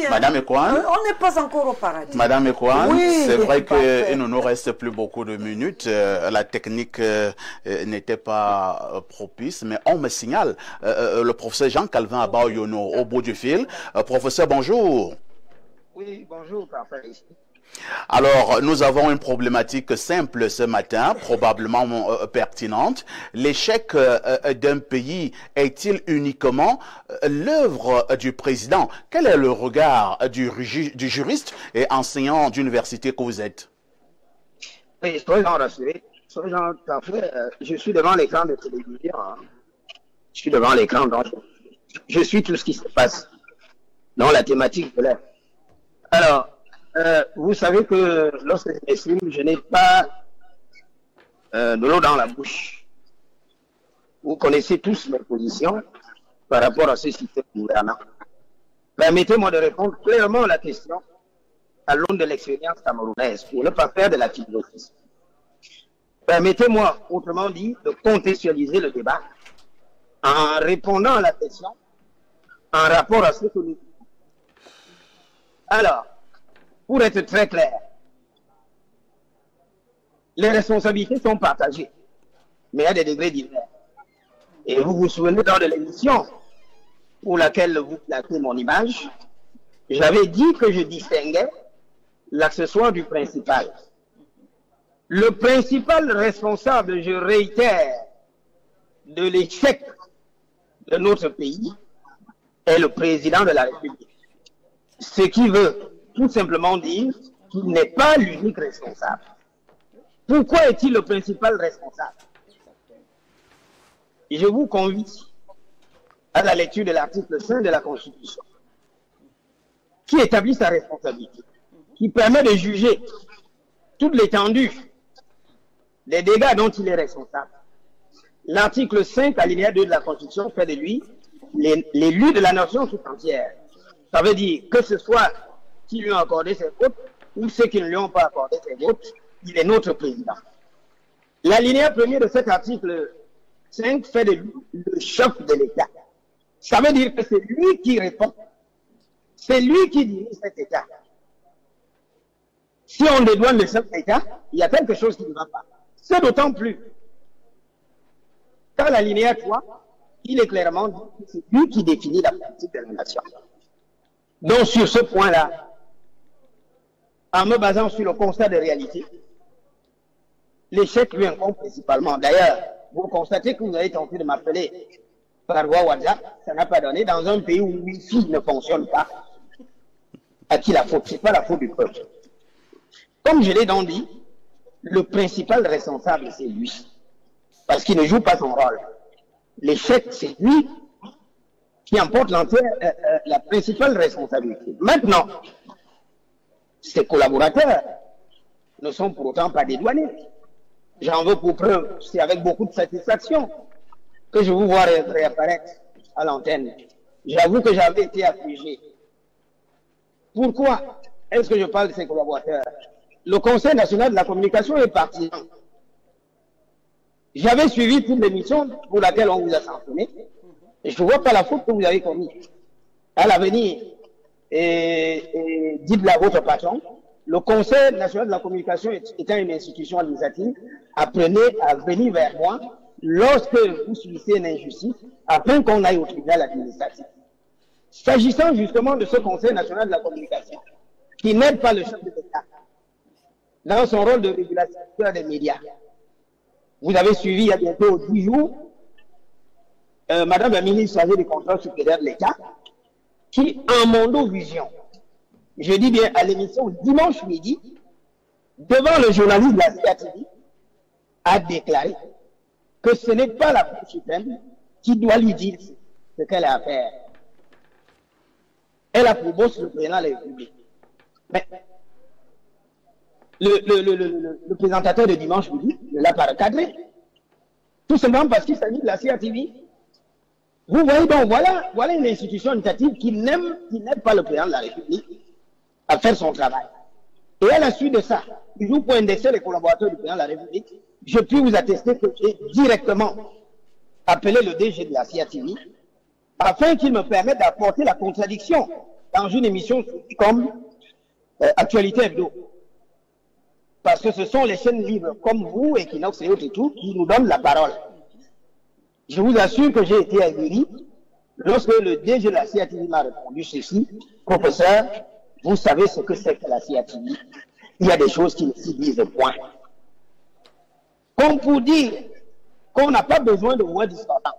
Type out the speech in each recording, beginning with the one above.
Madame Ekouane, on n'est pas encore au paradis. Madame Ekouane, oui, c'est vrai qu'il ne nous reste plus beaucoup de minutes. La technique n'était pas propice, mais on me signale le professeur Jean-Calvin Abaoyono au bout du fil. Professeur, bonjour. Oui, bonjour, parfait. Alors, nous avons une problématique simple ce matin, probablement pertinente. L'échec d'un pays est-il uniquement l'œuvre du président? Quel est le regard du juriste et enseignant d'université que vous êtes? Oui, soyez rassurés. Soyez parfait. Je suis devant l'écran de télévision. Hein. Je suis devant l'écran, donc je suis tout ce qui se passe dans la thématique de l'air. Alors, vous savez que lorsque je m'exprime, je n'ai pas de l'eau dans la bouche. Vous connaissez tous mes positions par rapport à ce système gouvernant. Permettez-moi de répondre clairement à la question à l'aune de l'expérience camerounaise pour ne pas faire de la philosophie. Permettez-moi, autrement dit, de contextualiser le débat en répondant à la question en rapport à ce que nous disons. Alors, pour être très clair, les responsabilités sont partagées, mais à des degrés divers. Et vous vous souvenez dans de l'émission pour laquelle vous placez mon image, j'avais dit que je distinguais l'accessoire du principal. Le principal responsable, je réitère, de l'échec de notre pays est le président de la République. Ce qui veut tout simplement dire qu'il n'est pas l'unique responsable. Pourquoi est-il le principal responsable? Et je vous convie à la lecture de l'article 5 de la Constitution, qui établit sa responsabilité, qui permet de juger toute l'étendue des dégâts dont il est responsable. L'article 5, alinéa 2 de la Constitution, fait de lui l'élu de la nation tout entière. Ça veut dire que ce soit qui lui ont accordé ses votes ou ceux qui ne lui ont pas accordé ses votes, il est notre président. L'alinéa premier de cet article 5 fait de lui le chef de l'État. Ça veut dire que c'est lui qui répond. C'est lui qui dirige cet État. Si on dédouane le chef d'État, il y a quelque chose qui ne va pas. C'est d'autant plus. Dans l'alinéa 3, il est clairement dit que c'est lui qui définit la politique de la nation. Donc sur ce point-là, en me basant sur le constat de réalité, l'échec lui incombe principalement. D'ailleurs, vous constatez que vous avez tenté de m'appeler par voie WhatsApp, ça n'a pas donné dans un pays où le Wi-Fi ne fonctionne pas. À qui la faute? Ce n'est pas la faute du peuple. Comme je l'ai donc dit, le principal responsable, c'est lui. Parce qu'il ne joue pas son rôle. L'échec, c'est lui qui emporte la principale responsabilité. Maintenant, ses collaborateurs ne sont pour autant pas dédouanés. J'en veux pour preuve, c'est avec beaucoup de satisfaction que je vous vois réapparaître à l'antenne. J'avoue que j'avais été affligé. Pourquoi est-ce que je parle de ces collaborateurs? Le Conseil national de la communication est partisan. J'avais suivi toute l'émission pour laquelle on vous a sanctionné et je ne vois pas la faute que vous avez commise. À l'avenir, dites-le à votre patron, le Conseil national de la communication étant une institution administrative, apprenez à venir vers moi lorsque vous subissez une injustice afin qu'on aille au tribunal administratif. S'agissant justement de ce Conseil national de la communication, qui n'aide pas le chef de l'État dans son rôle de régulateur des médias, vous avez suivi il y a bientôt 10 jours Madame la ministre chargée des contrôles supérieurs de l'État, qui, en Mondovision, je dis bien à l'émission dimanche midi, devant le journaliste de la CATV, a déclaré que ce n'est pas la Cour suprême qui doit lui dire ce qu'elle a à faire. Elle a pour boss le président de la République. Mais le présentateur de dimanche midi ne l'a pas recadré. Tout simplement parce qu'il s'agit de la CATV. Vous voyez donc, voilà une institution étatique qui n'aime pas le président de la République à faire son travail. Et à la suite de ça, toujours pour indexer les collaborateurs du président de la République, je puis vous attester que j'ai directement appelé le DG de la CATV afin qu'il me permette d'apporter la contradiction dans une émission comme Actualité Hebdo. Parce que ce sont les chaînes libres comme vous, Equinox et autres et tout, qui nous donnent la parole. Je vous assure que j'ai été ahuri lorsque le DG de la CIATV m'a répondu ceci. Professeur, vous savez ce que c'est que la CIATV. Il y a des choses qui ne s'y disent point. Comme pour dire qu'on n'a pas besoin de voix discordantes.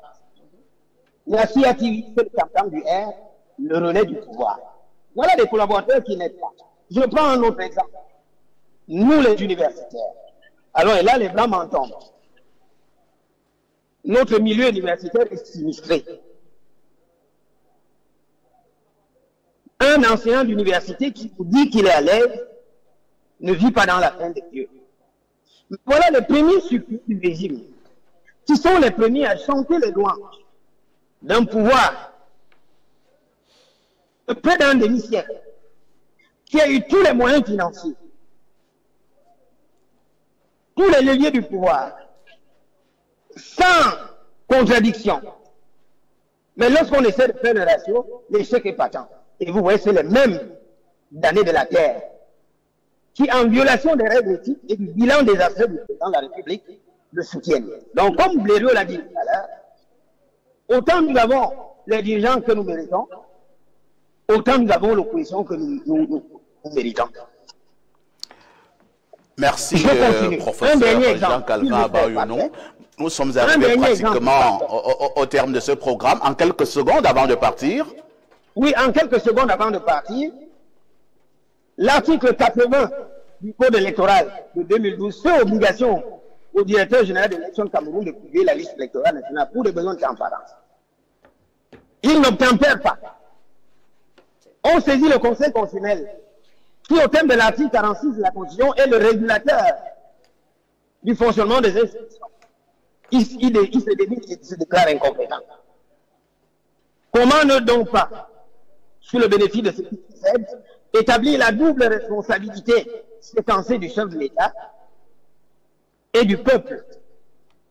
La CIATV, c'est le canton du R, le relais du pouvoir. Voilà des collaborateurs qui n'aident pas. Je prends un autre exemple. Nous, les universitaires. Alors, et là, les Blancs m'entendent. Notre milieu universitaire est sinistré. Un enseignant d'université qui vous dit qu'il est à l'aise ne vit pas dans la crainte de Dieu. Voilà les premiers supplices du régime, qui sont les premiers à chanter les louanges d'un pouvoir de près d'un demi-siècle, qui a eu tous les moyens financiers, tous les leviers du pouvoir, sans contradiction. Mais lorsqu'on essaie de faire le ratio, l'échec est patent. Et vous voyez, c'est les mêmes damnés de la terre qui, en violation des règles éthiques et du bilan des affaires du président de la République, le soutiennent. Donc, comme Blériot l'a dit tout à l'heure, autant nous avons les dirigeants que nous méritons, autant nous avons l'opposition que nous méritons. Merci, professeur Jean-Calvin Abayono. Nous sommes arrivés pratiquement au terme de ce programme. En quelques secondes avant de partir. Oui, en quelques secondes avant de partir, l'article 80 du Code électoral de 2012 fait obligation au directeur général de l'élection de Cameroun de publier la liste électorale nationale pour des besoins de transparence. Il n'obtempère pas. On saisit le Conseil constitutionnel qui, au terme de l'article 46 de la Constitution, est le régulateur du fonctionnement des institutions. Il se dédie et se déclare incompétent. Comment ne donc pas, sous le bénéfice de ce qui précède, établir la double responsabilité séquencée du chef de l'État et du peuple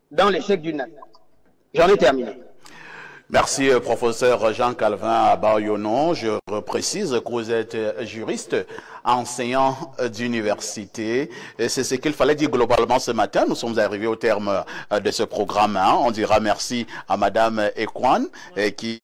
dans l'échec d'une nation? J'en ai terminé. Merci, professeur Jean-Calvin Abayono. Je précise que vous êtes juriste, enseignant d'université. C'est ce qu'il fallait dire globalement ce matin. Nous sommes arrivés au terme de ce programme. On dira merci à Madame Ekwan qui